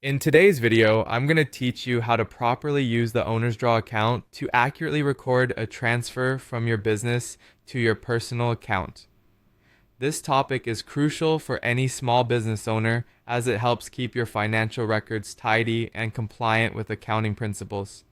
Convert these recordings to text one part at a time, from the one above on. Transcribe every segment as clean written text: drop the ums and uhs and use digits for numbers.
In today's video, I'm going to teach you how to properly use the owner's draw account to accurately record a transfer from your business to your personal account. This topic is crucial for any small business owner as it helps keep your financial records tidy and compliant with accounting principles.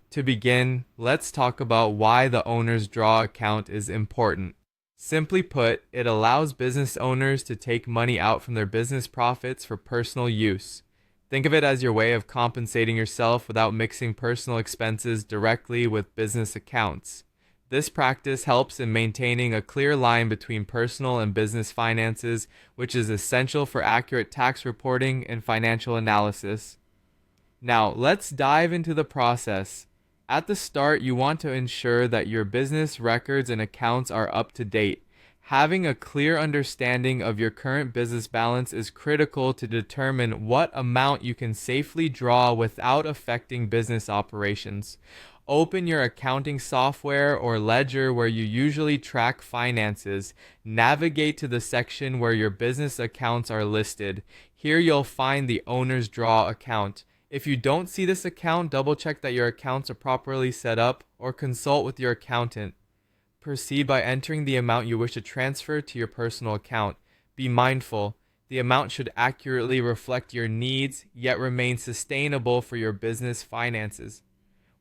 To begin, let's talk about why the owner's draw account is important. Simply put, it allows business owners to take money out from their business profits for personal use. Think of it as your way of compensating yourself without mixing personal expenses directly with business accounts. This practice helps in maintaining a clear line between personal and business finances, which is essential for accurate tax reporting and financial analysis. Now, let's dive into the process. At the start, you want to ensure that your business records and accounts are up to date. Having a clear understanding of your current business balance is critical to determine what amount you can safely draw without affecting business operations. Open your accounting software or ledger where you usually track finances. Navigate to the section where your business accounts are listed. Here you'll find the owner's draw account. If you don't see this account, double check that your accounts are properly set up or consult with your accountant. Proceed by entering the amount you wish to transfer to your personal account. Be mindful, the amount should accurately reflect your needs, yet remain sustainable for your business finances.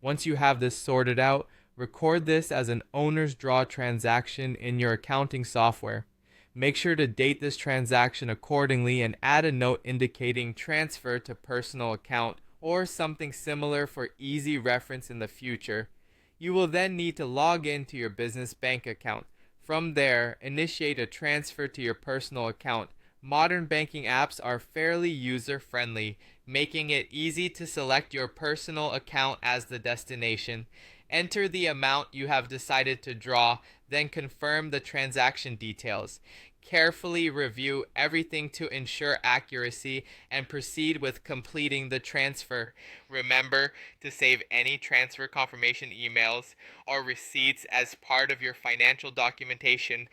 Once you have this sorted out, record this as an owner's draw transaction in your accounting software. Make sure to date this transaction accordingly and add a note indicating transfer to personal account or something similar for easy reference in the future. You will then need to log into your business bank account. From there, initiate a transfer to your personal account. Modern banking apps are fairly user-friendly, making it easy to select your personal account as the destination. Enter the amount you have decided to draw, then confirm the transaction details. Carefully review everything to ensure accuracy and proceed with completing the transfer. Remember to save any transfer confirmation emails or receipts as part of your financial documentation.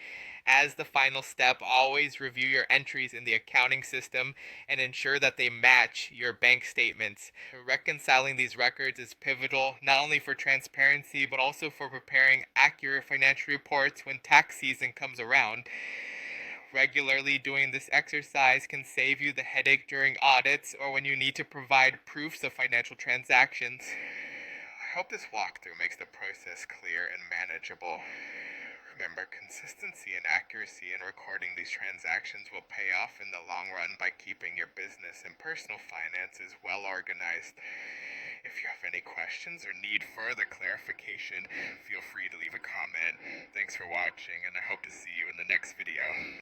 As the final step, always review your entries in the accounting system and ensure that they match your bank statements. Reconciling these records is pivotal not only for transparency but also for preparing accurate financial reports when tax season comes around. Regularly doing this exercise can save you the headache during audits or when you need to provide proofs of financial transactions. I hope this walkthrough makes the process clear and manageable. Remember, consistency and accuracy in recording these transactions will pay off in the long run by keeping your business and personal finances well organized. If you have any questions or need further clarification, feel free to leave a comment. Thanks for watching, and I hope to see you in the next video.